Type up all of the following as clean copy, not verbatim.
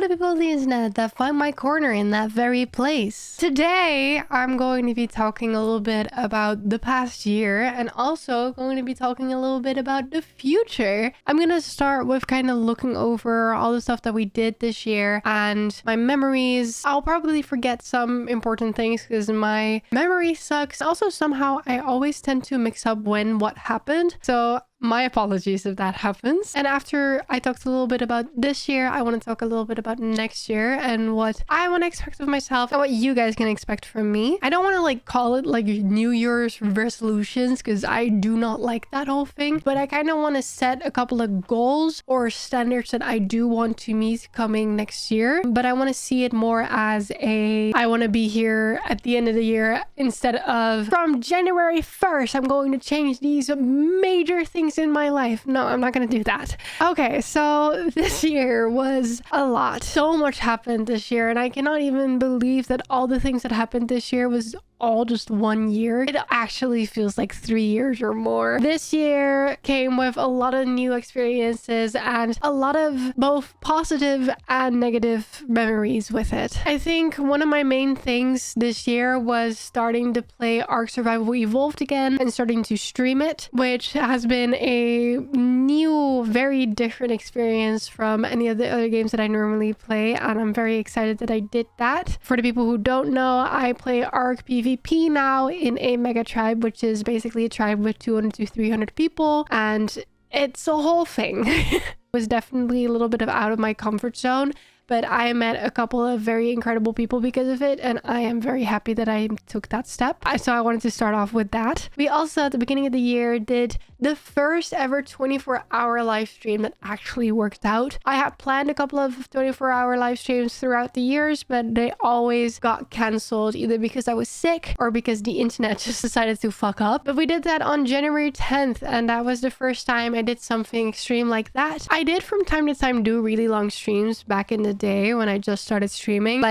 the people of the internet that find my corner in that very place. Today, I'm going to be talking a little bit about the past year and also going to be talking a little bit about the future. I'm going to start with kind of looking over all the stuff that we did this year and my memories. I'll probably forget some important things because my memory sucks. Also, somehow I always tend to mix up what happened. So my apologies if that happens. And after I talked a little bit about this year, I want to talk a little bit about next year and what I want to expect of myself and what you guys can expect from me. I don't want to call it New Year's resolutions because I do not like that whole thing, but I kind of want to set a couple of goals or standards that I do want to meet coming next year. But I want to see it more as I want to be here at the end of the year instead of from January 1st, I'm going to change these major things in my life. No, I'm not gonna do that. Okay, so this year was a lot. So much happened this year, and I cannot even believe that all the things that happened this year was all just 1 year. It actually feels like 3 years or more. This year came with a lot of new experiences and a lot of both positive and negative memories with it. I think one of my main things this year was starting to play Ark Survival Evolved again and starting to stream it, which has been a new, very different experience from any of the other games that I normally play, and I'm very excited that I did that. For the people who don't know, I play Ark PvP now in a mega tribe, which is basically a tribe with 200 to 300 people, and it's a whole thing. It was definitely a little bit out of my comfort zone, but I met a couple of very incredible people because of it, and I am very happy that I took that step. So I wanted to start off with that. We also, at the beginning of the year, did the first ever 24-hour live stream that actually worked out. I had planned a couple of 24-hour live streams throughout the years, but they always got cancelled, either because I was sick or because the internet just decided to fuck up. But we did that on January 10th, and that was the first time I did something extreme like that. I did from time to time do really long streams back in the day when I just started streaming.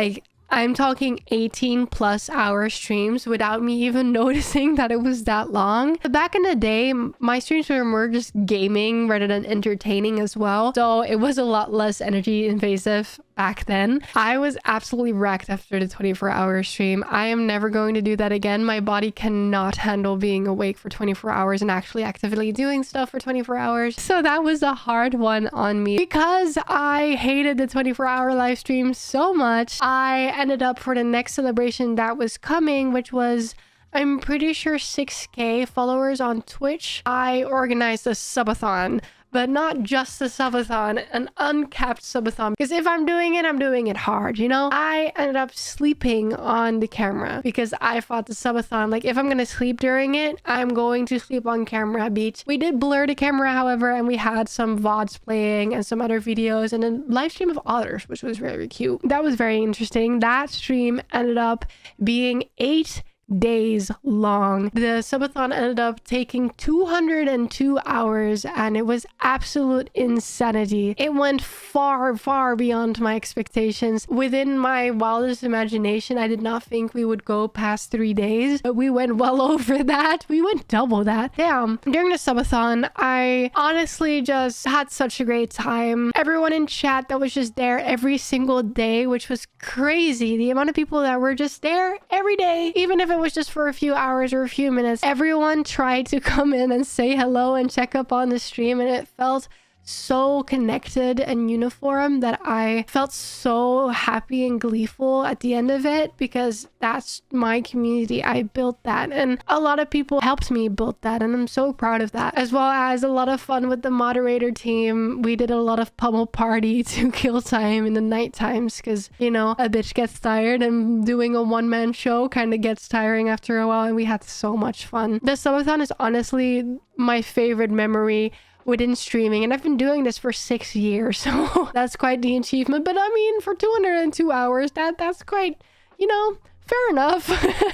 I'm talking 18 plus hour streams without me even noticing that it was that long. But back in the day, my streams were more just gaming rather than entertaining as well. So it was a lot less energy invasive back then. I was absolutely wrecked after the 24-hour stream. I am never going to do that again. My body cannot handle being awake for 24 hours and actually actively doing stuff for 24 hours. So that was a hard one on me. Because I hated the 24-hour live stream so much, I ended up for the next celebration that was coming, which was, I'm pretty sure, 6K followers on Twitch. I organized a subathon, but not just a subathon, an uncapped subathon. Because if I'm doing it hard, you know? I ended up sleeping on the camera because I thought the subathon, if I'm gonna sleep during it, I'm going to sleep on camera beat. We did blur the camera, however, and we had some VODs playing and some other videos and a live stream of otters, which was very cute. That was very interesting. That stream ended up being 8 days long. The subathon ended up taking 202 hours and it was absolute insanity. It went far, far beyond my expectations. Within my wildest imagination, I did not think we would go past 3 days, but we went well over that. We went double that. Damn. During the subathon, I honestly just had such a great time. Everyone in chat that was just there every single day, which was crazy. The amount of people that were just there every day, even if it was just for a few hours or a few minutes, everyone tried to come in and say hello and check up on the stream, and it felt so connected and uniform that I felt so happy and gleeful at the end of it, because that's my community. I built that and a lot of people helped me build that, and I'm so proud of that, as well as a lot of fun with the moderator team. We did a lot of pummel party to kill time in the night times because, you know, a bitch gets tired and doing a one-man show kind of gets tiring after a while, and we had so much fun. The subathon is honestly my favorite memory within streaming, and I've been doing this for 6 years, so that's quite the achievement. But I mean, for 202 hours, that's quite, you know, fair enough.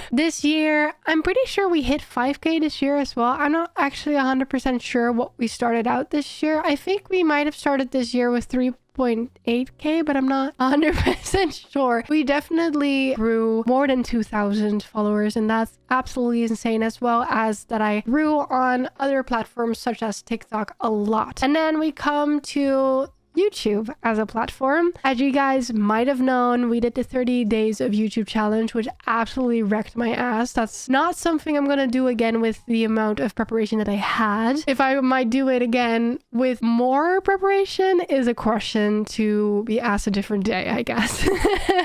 This year, I'm pretty sure we hit 5K this year as well. I'm not actually 100% sure what we started out this year. I think we might have started this year with 3.8K, but I'm not 100% sure. We definitely grew more than 2,000 followers, and that's absolutely insane, as well as that I grew on other platforms such as TikTok a lot. And then we come to YouTube as a platform. As you guys might have known, we did the 30 days of YouTube challenge, which absolutely wrecked my ass. That's not something I'm gonna do again with the amount of preparation that I had. If I might do it again with more preparation is a question to be asked a different day, I guess.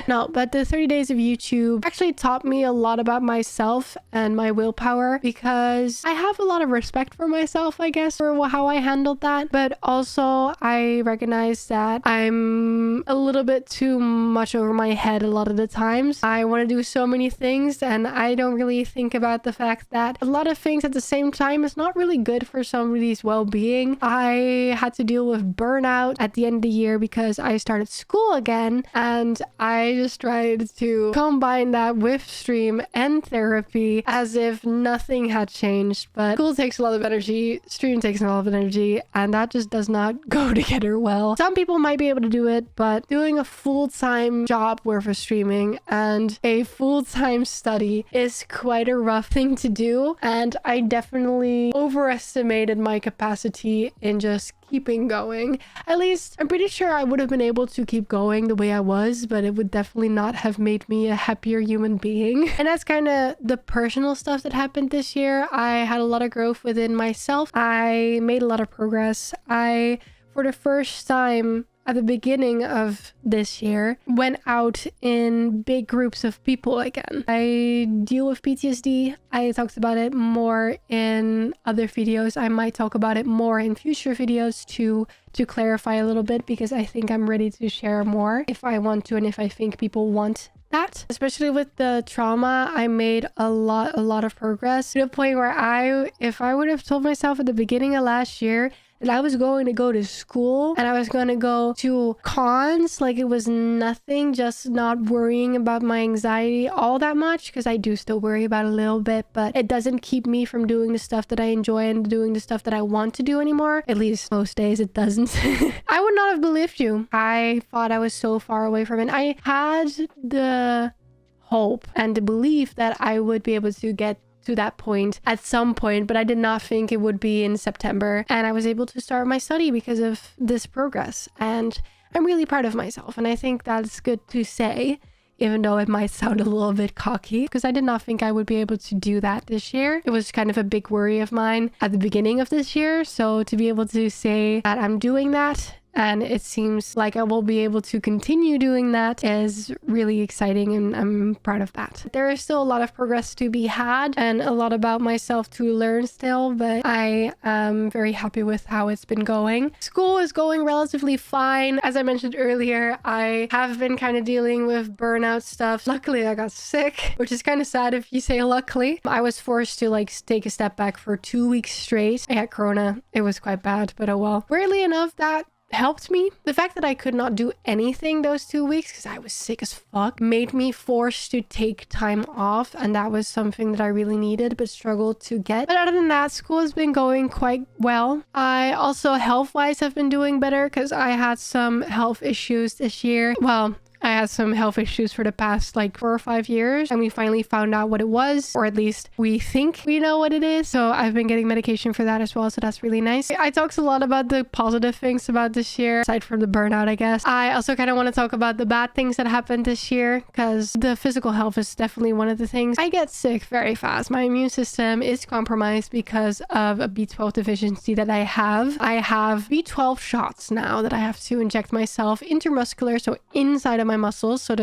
No, but the 30 days of YouTube actually taught me a lot about myself and my willpower, because I have a lot of respect for myself, I guess, for how I handled that. But also I recognize that I'm a little bit too much over my head a lot of the times. I want to do so many things and I don't really think about the fact that a lot of things at the same time is not really good for somebody's well-being. I had to deal with burnout at the end of the year because I started school again, and I just tried to combine that with stream and therapy as if nothing had changed. But school takes a lot of energy, stream takes a lot of energy, and that just does not go together well. Some people might be able to do it, but doing a full-time job worth of streaming and a full-time study is quite a rough thing to do, and I definitely overestimated my capacity in just keeping going. At least I'm pretty sure I would have been able to keep going the way I was, but it would definitely not have made me a happier human being. And that's kind of the personal stuff that happened this year. I had a lot of growth within myself. I made a lot of progress. I, for the first time at the beginning of this year, went out in big groups of people again. I deal with PTSD. I talked about it more in other videos. I might talk about it more in future videos to clarify a little bit, because I think I'm ready to share more if I want to and if I think people want that. Especially with the trauma, I made a lot of progress to the point where if I would have told myself at the beginning of last year that I was going to go to school and I was going to go to cons like it was nothing, just not worrying about my anxiety all that much, because I do still worry about it a little bit, but it doesn't keep me from doing the stuff that I enjoy and doing the stuff that I want to do anymore. At least most days it doesn't. I would not have believed you. I thought I was so far away from it. I had the hope and the belief that I would be able to get to that point at some point, but I did not think it would be in September. And I was able to start my study because of this progress, and I'm really proud of myself. And I think that's good to say, even though it might sound a little bit cocky, because I did not think I would be able to do that this year. It was kind of a big worry of mine at the beginning of this year. So to be able to say that I'm doing that, and it seems like I will be able to continue doing that, is really exciting, and I'm proud of that. There is still a lot of progress to be had and a lot about myself to learn still, but I am very happy with how it's been going. School is going relatively fine. As I mentioned earlier, I have been kind of dealing with burnout stuff. Luckily, I got sick, which is kind of sad if you say luckily. I was forced to take a step back for 2 weeks straight. I had corona. It was quite bad, but oh well. Weirdly enough, that helped me. The fact that I could not do anything those 2 weeks because I was sick as fuck made me forced to take time off, and that was something that I really needed but struggled to get. But other than that, school has been going quite well. I also health-wise have been doing better because I had some health issues this year. Well, I had some health issues for the past 4 or 5 years, and we finally found out what it was, or at least we think we know what it is. So I've been getting medication for that as well, so that's really nice. I talked a lot about the positive things about this year, aside from the burnout, I guess. I also kind of want to talk about the bad things that happened this year, because the physical health is definitely one of the things. I get sick very fast. My immune system is compromised because of a B12 deficiency that I have. I have B12 shots now that I have to inject myself intramuscular, so inside of my muscles, so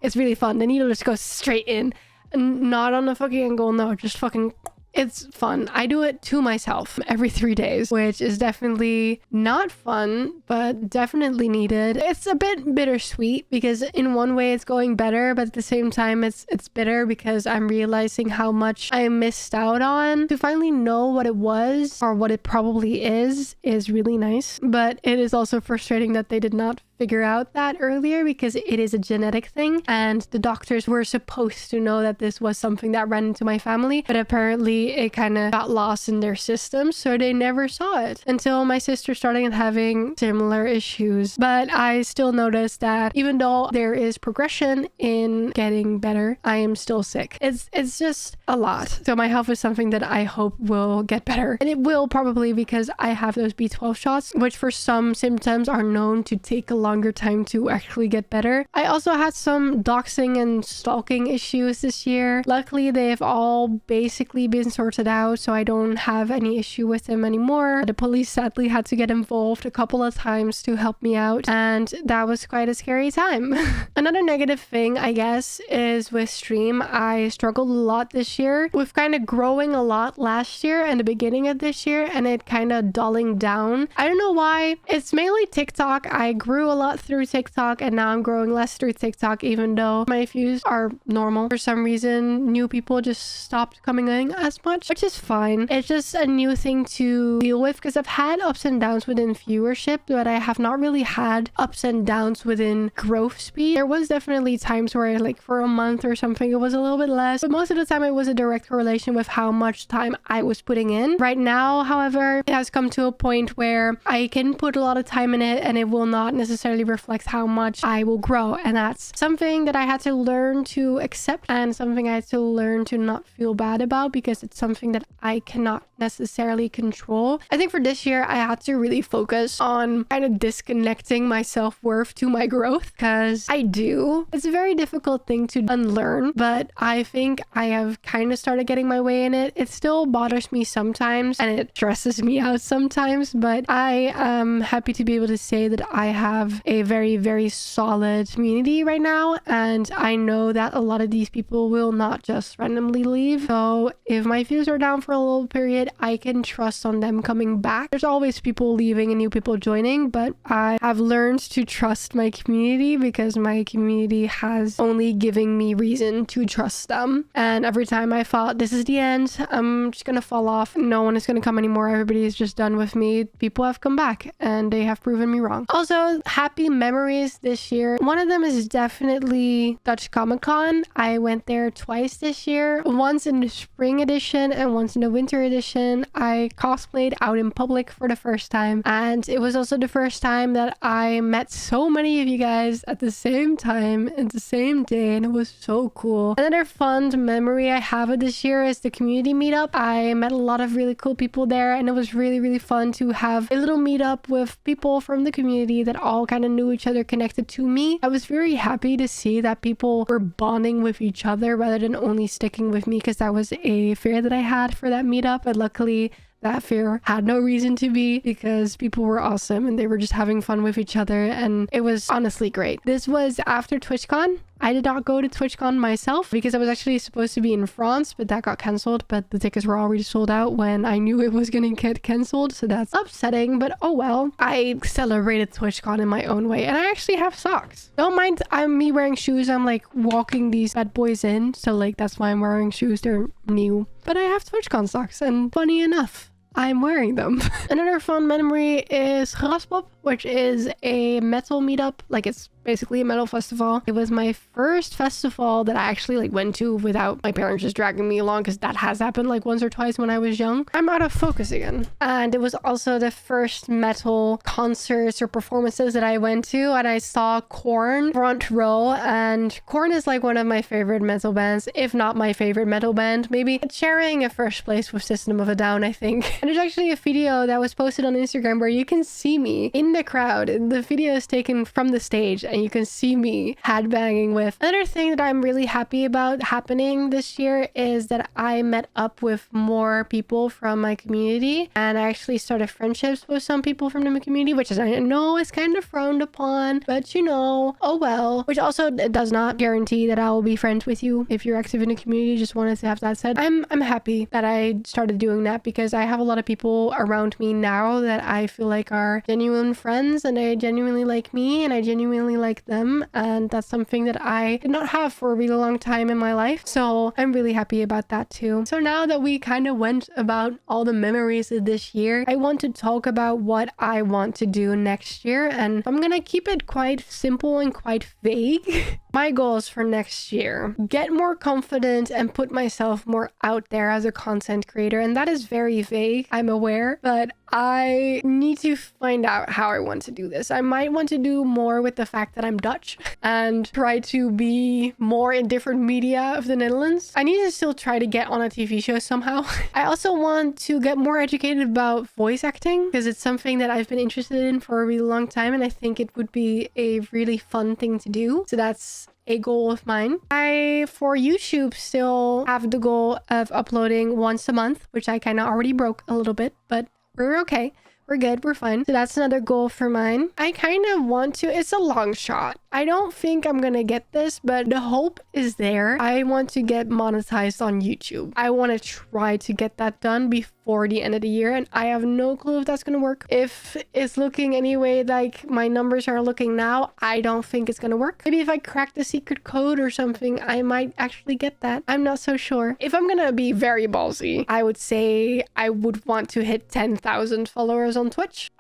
it's really fun. The needle just goes straight in, and not on the fucking angle, no, just fucking, it's fun. I do it to myself every 3 days, which is definitely not fun, but definitely needed. It's a bit bittersweet because in one way it's going better, but at the same time it's bitter because I'm realizing how much I missed out on. To finally know what it was, or what it probably is really nice, but it is also frustrating that they did not figure out that earlier because it is a genetic thing, and the doctors were supposed to know that this was something that ran into my family, but apparently it kind of got lost in their system, so they never saw it until my sister started having similar issues. But I still noticed that even though there is progression in getting better, I am still sick. It's just a lot. So my health is something that I hope will get better, and it will probably because I have those B12 shots, which for some symptoms are known to take a longer time to actually get better. I also had some doxing and stalking issues this year. Luckily, they've all basically been sorted out, so I don't have any issue with them anymore. The police sadly had to get involved a couple of times to help me out, and that was quite a scary time. Another negative thing, I guess, is with stream. I struggled a lot this year with kind of growing a lot last year and the beginning of this year, and it kind of dulling down. I don't know why. It's mainly TikTok. I grew a lot through TikTok, and now I'm growing less through TikTok, even though my views are normal. For some reason, new people just stopped coming in as much, which is fine. It's just a new thing to deal with because I've had ups and downs within viewership, but I have not really had ups and downs within growth speed. There was definitely times where like for a month or something, it was a little bit less, but most of the time it was a direct correlation with how much time I was putting in. Right now, however, it has come to a point where I can put a lot of time in it and it will not necessarily reflect how much I will grow, and that's something that I had to learn to accept and something I had to learn to not feel bad about because it's something that I cannot necessarily control. I think for this year I had to really focus on kind of disconnecting my self-worth to my growth, because I do. It's a very difficult thing to unlearn, but I think I have kind of started getting my way in it. It still bothers me sometimes and it stresses me out sometimes, but I am happy to be able to say that I have a very, very solid community right now, and I know that a lot of these people will not just randomly leave. So if my views are down for a little period, I can trust on them coming back. There's always people leaving and new people joining, but I have learned to trust my community because my community has only given me reason to trust them. And every time I thought this is the end, I'm just gonna fall off, no one is gonna come anymore, everybody is just done with me, people have come back and they have proven me wrong. Also, happy memories this year. One of them is definitely Dutch Comic Con. I went there twice this year, once in the spring edition and once in the winter edition. I cosplayed out in public for the first time, and it was also the first time that I met so many of you guys at the same time and the same day, and it was so cool. Another fond memory I have of this year is the community meetup. I met a lot of really cool people there, and it was really, really fun to have a little meetup with people from the community that all kind of knew each other, connected to me. I was very happy to see that people were bonding with each other rather than only sticking with me, because that was a fear that I had for that meetup, but luckily that fear had no reason to be because people were awesome and they were just having fun with each other, and it was honestly great. This was after TwitchCon. I did not go to TwitchCon myself because I was actually supposed to be in France, but that got cancelled. But the tickets were already sold out when I knew it was going to get cancelled, so that's upsetting, but oh well. I celebrated TwitchCon in my own way, and I actually have socks. Don't mind me wearing shoes. I'm like walking these bad boys in, so like that's why I'm wearing shoes. They're new, but I have TwitchCon socks, and funny enough, I'm wearing them. Another fun memory is Graspop, which is a metal meetup. Like, it's basically a metal festival. It was my first festival that I actually like went to without my parents just dragging me along, because that has happened like once or twice when I was young. I'm out of focus again. And it was also the first metal concerts or performances that I went to, and I saw Korn front row, and Korn is like one of my favorite metal bands, if not my favorite metal band, maybe sharing a first place with System of a Down, I think. And there's actually a video that was posted on Instagram where you can see me in the crowd. The video is taken from the stage and you can see me headbanging with. Another thing that I'm really happy about happening this year is that I met up with more people from my community, and I actually started friendships with some people from the community, which is, I know, is kind of frowned upon, but you know, oh well. Which also does not guarantee that I will be friends with you if you're active in the community. Just wanted to have that said. I'm happy that I started doing that, because I have a lot of people around me now that I feel like are genuine friends, and they genuinely like me, and I genuinely like like them, and that's something that I did not have for a really long time in my life. So I'm really happy about that too. So now that we kind of went about all the memories of this year, I want to talk about what I want to do next year, and I'm gonna keep it quite simple and quite vague. My goals for next year: get more confident and put myself more out there as a content creator. And that is very vague, I'm aware, but I need to find out how I want to do this. I might want to do more with the fact that I'm Dutch and try to be more in different media of the Netherlands. I need to still try to get on a TV show somehow. I also want to get more educated about voice acting, because it's something that I've been interested in for a really long time, and I think it would be a really fun thing to do. So that's a goal of mine. I, for YouTube, still have the goal of uploading once a month, which I kind of already broke a little bit, but we're okay. We're good. We're fine. So that's another goal for mine. I kind of want to, it's a long shot. I don't think I'm gonna get this, but the hope is there. I want to get monetized on YouTube. I want to try to get that done before the end of the year, and I have no clue if that's gonna work. If it's looking anyway like my numbers are looking now, I don't think it's gonna work. Maybe if I crack the secret code or something, I might actually get that. I'm not so sure. If I'm gonna be very ballsy, I would say I would want to hit 10,000 followers on Twitch.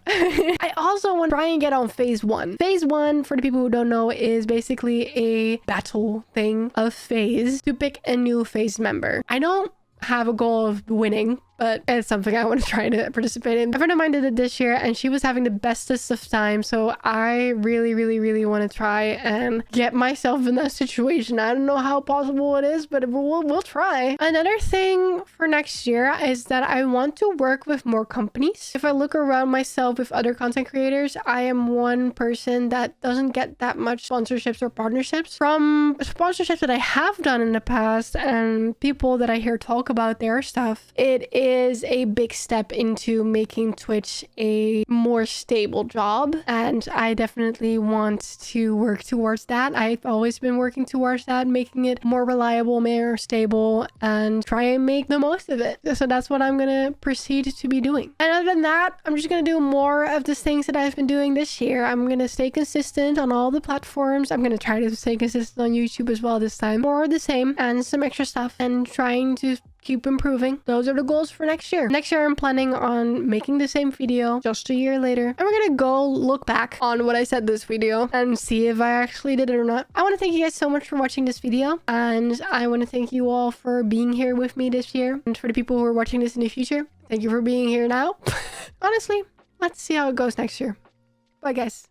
I also want to try and get on phase 1. Phase 1, for the people who don't know, is basically a battle thing of phase to pick a new phase member. I don't have a goal of winning, but it's something I want to try to participate in. A friend of mine did it this year, and she was having the bestest of time, so I really want to try and get myself in that situation. I don't know how possible it is, but we'll try. Another thing for next year is that I want to work with more companies. If I look around myself with other content creators, I am one person that doesn't get that much sponsorships or partnerships. From sponsorships that I have done in the past and people that I hear talk about their stuff, it is a big step into making Twitch a more stable job, and I definitely want to work towards that. I've always been working towards that, making it more reliable, more stable, and try and make the most of it. So that's what I'm gonna proceed to be doing. And other than that, I'm just gonna do more of the things that I've been doing this year. I'm gonna stay consistent on all the platforms. I'm gonna try to stay consistent on YouTube as well this time. More of the same and some extra stuff, and trying to keep improving. Those are the goals for next year. Next year, I'm planning on making the same video just a year later. And we're gonna go look back on what I said this video and see if I actually did it or not. I want to thank you guys so much for watching this video. And I want to thank you all for being here with me this year. And for the people who are watching this in the future, thank you for being here now. Honestly, let's see how it goes next year. Bye, guys.